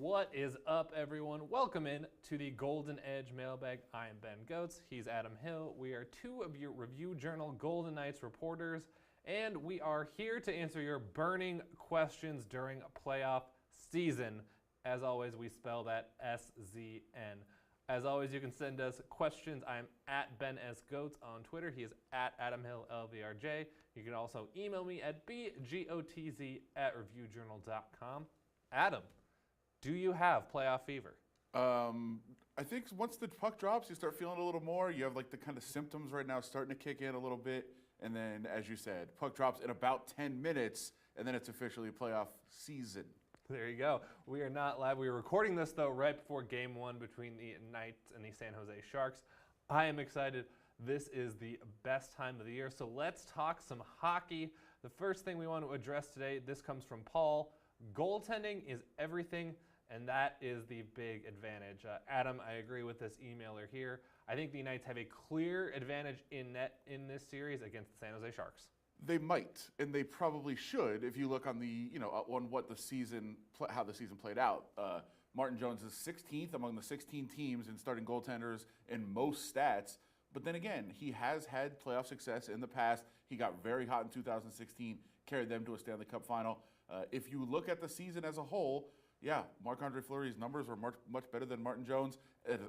What is up, everyone? Welcome in to the Golden Edge Mailbag. I am Ben Gotz. He's Adam Hill. We are two of your Review Journal Golden Knights reporters, and we are here to answer your burning questions during a playoff season. As always, we spell that S-Z-N. As always, you can send us questions. I'm at Ben S. Gotz on Twitter. He is at Adam Hill LVRJ. You can also email me at bgotz@reviewjournal.com. Adam, do you have playoff fever? I think once the puck drops, you start feeling a little more. You have like the kind of symptoms right now starting to kick in a little bit. And then, as you said, puck drops in about 10 minutes, and then it's officially playoff season. There you go. We are not live. We are recording this, though, right before Game 1 between the Knights and the San Jose Sharks. I am excited. This is the best time of the year, so let's talk some hockey. The first thing we want to address today, this comes from Paul. Goaltending is everything, and that is the big advantage. Adam, I agree with this emailer here. I think the Knights have a clear advantage in net in this series against the San Jose Sharks. They might, and they probably should if you look on the, on what the season, how the season played out. Martin Jones is 16th among the 16 teams in starting goaltenders in most stats. But then again, he has had playoff success in the past. He got very hot in 2016, carried them to a Stanley Cup final. If you look at the season as a whole, yeah, Marc-Andre Fleury's numbers were much better than Martin Jones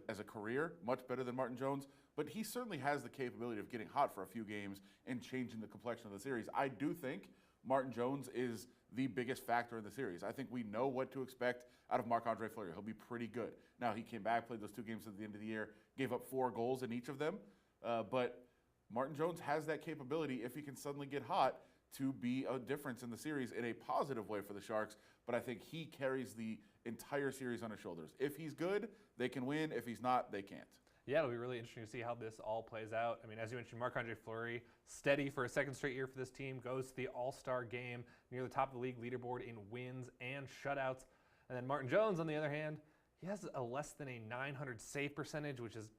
as a career, much better than Martin Jones. But he certainly has the capability of getting hot for a few games and changing the complexion of the series. I do think Martin Jones is the biggest factor in the series. I think we know what to expect out of Marc-Andre Fleury. He'll be pretty good. Now, he came back, played those 2 games at the end of the year, gave up 4 goals in each of them. But Martin Jones has that capability, if he can suddenly get hot, to be a difference in the series in a positive way for the Sharks. But I think he carries the entire series on his shoulders. If he's good, they can win. If he's not, they can't. Yeah, it'll be really interesting to see how this all plays out. I mean, as you mentioned, Marc-Andre Fleury, steady for a second straight year for this team, goes to the All-Star game, near the top of the league leaderboard in wins and shutouts. And then Martin Jones, on the other hand, he has a less than a 900 save percentage, which is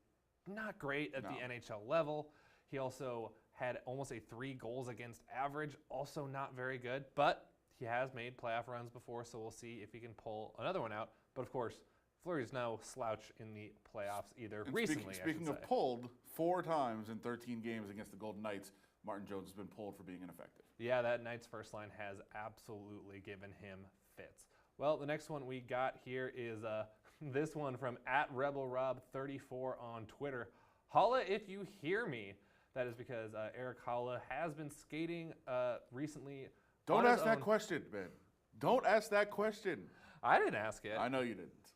not great at the NHL level. He also had almost a 3 goals against average, also not very good. But he has made playoff runs before, so we'll see if he can pull another one out. But of course, Fleury's no slouch in the playoffs either. And recently, speaking of pulled, 4 times in 13 games against the Golden Knights, Martin Jones has been pulled for being ineffective. Yeah, that Knights first line has absolutely given him fits. Well, the next one we got here is this one from @RebelRob34 on Twitter. Holla if you hear me. That is because Eric Holla has been skating recently. Don't ask that question, Ben. Don't ask that question. I didn't ask it. I know you didn't.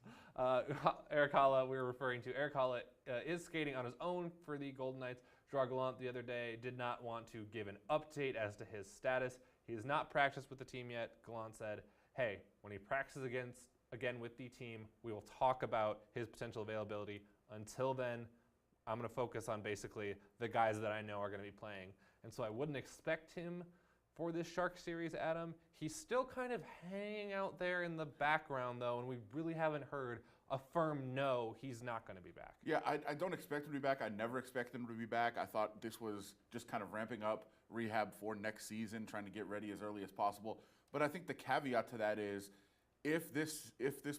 Eric Holla, we were referring to. Eric Holla is skating on his own for the Golden Knights. Gerard Gallant the other day did not want to give an update as to his status. He has not practiced with the team yet. Gallant said, hey, when he practices again with the team, we will talk about his potential availability. Until then, I'm going to focus on basically the guys that I know are going to be playing. And so I wouldn't expect him for this Shark series, Adam. He's still kind of hanging out there in the background, though, and we really haven't heard a firm no, he's not going to be back. Yeah, I don't expect him to be back. I never expected him to be back. I thought this was just kind of ramping up rehab for next season, trying to get ready as early as possible. But I think the caveat to that is, if this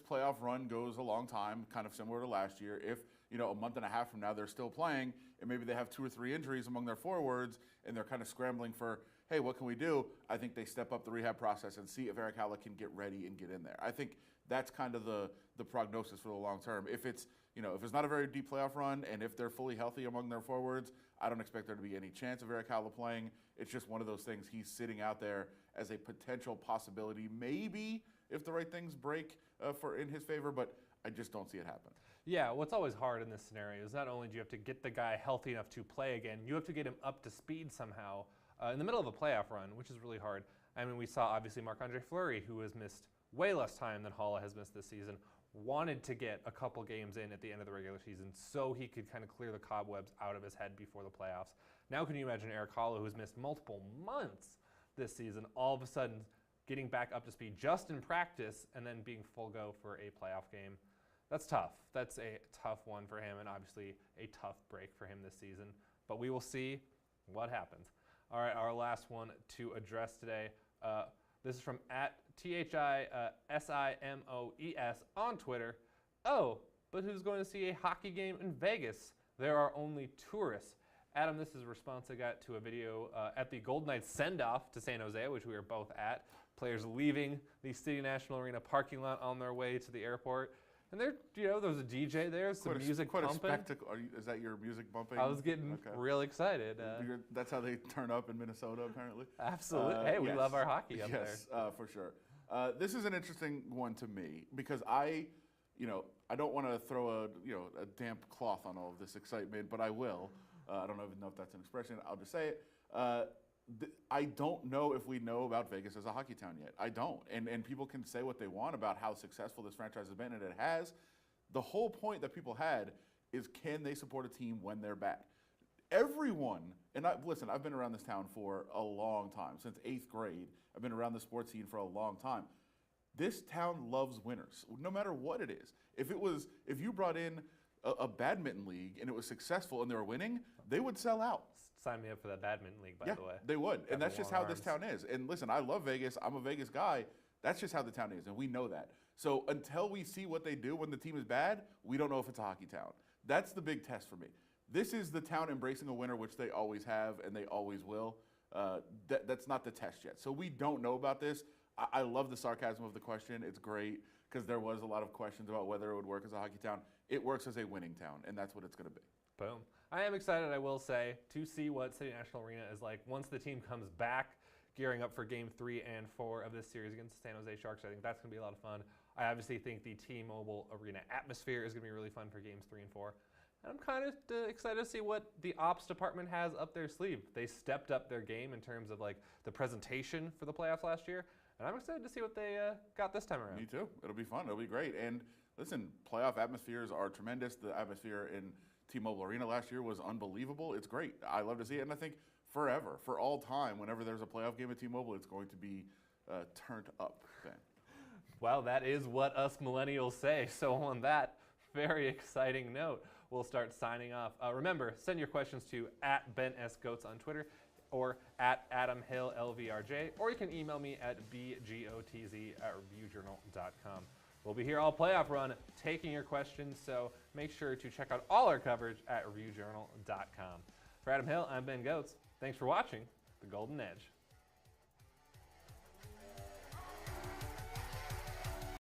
playoff run goes a long time, kind of similar to last year, if a month and a half from now they're still playing and maybe they have 2 or 3 injuries among their forwards and they're kind of scrambling for, hey, what can we do? I think they step up the rehab process and see if Eric Holla can get ready and get in there. I think that's kind of the prognosis for the long term. If it's if it's not a very deep playoff run and if they're fully healthy among their forwards, I don't expect there to be any chance of Eric Holla playing. It's just one of those things. He's sitting out there as a potential possibility, maybe if the right things break in his favor, but I just don't see it happen. Yeah, what's always hard in this scenario is not only do you have to get the guy healthy enough to play again, you have to get him up to speed somehow in the middle of a playoff run, which is really hard. I mean, we saw obviously Marc-Andre Fleury, who has missed way less time than Holla has missed this season, wanted to get a couple games in at the end of the regular season so he could kind of clear the cobwebs out of his head before the playoffs. Now can you imagine Eric Holla, who's missed multiple months this season, all of a sudden getting back up to speed just in practice and then being full go for a playoff game? That's tough. That's a tough one for him and obviously a tough break for him this season. But we will see what happens. All right, our last one to address today. This is from @THISIMOES on Twitter. Oh, but who's going to see a hockey game in Vegas? There are only tourists. Adam, this is a response I got to a video at the Golden Knights send-off to San Jose, which we were both at. Players leaving the City National Arena parking lot on their way to the airport. And there, there was a DJ there, some music quite pumping. Quite a spectacle. Is that your music bumping? I was getting real excited. That's how they turn up in Minnesota, apparently? Absolutely. Hey, we love our hockey up there. Yes, for sure. This is an interesting one to me because I don't want to throw a damp cloth on all of this excitement, but I will. I don't even know if that's an expression. I'll just say it. I don't know if we know about Vegas as a hockey town yet. I don't. And people can say what they want about how successful this franchise has been, and it has. The whole point that people had is, can they support a team when they're bad? Everyone, and listen, I've been around this town for a long time. Since 8th grade, I've been around the sports scene for a long time. This town loves winners, no matter what it is. If you brought in a badminton league and it was successful and they were winning, they would sell out. Sign me up for that badminton league, by the way. They would. And that's just how this town is. And listen, I love Vegas. I'm a Vegas guy. That's just how the town is, and we know that. So until we see what they do when the team is bad, we don't know if it's a hockey town. That's the big test for me. This is the town embracing a winner, which they always have and they always will. That's not the test yet. So we don't know about this. I love the sarcasm of the question. It's great because there was a lot of questions about whether it would work as a hockey town. It works as a winning town, and that's what it's going to be. Boom. I am excited, I will say, to see what City National Arena is like once the team comes back, gearing up for Game 3 and 4 of this series against the San Jose Sharks. I think that's going to be a lot of fun. I obviously think the T-Mobile Arena atmosphere is going to be really fun for Games 3 and 4. And I'm kind of excited to see what the ops department has up their sleeve. They stepped up their game in terms of like the presentation for the playoffs last year, and I'm excited to see what they got this time around. Me too. It'll be fun. It'll be great. And listen, playoff atmospheres are tremendous. The atmosphere in T-Mobile Arena last year was unbelievable. It's great. I love to see it, and I think forever, for all time, whenever there's a playoff game at T-Mobile, it's going to be turned up then. Well, that is what us millennials say. So on that very exciting note, we'll start signing off. Remember, send your questions to @BenSGoats on Twitter or @AdamHillLVRJ, or you can email me at bgotz@reviewjournal.com. We'll be here all playoff run taking your questions, so make sure to check out all our coverage at reviewjournal.com. For Adam Hill, I'm Ben Gotz. Thanks for watching The Golden Edge.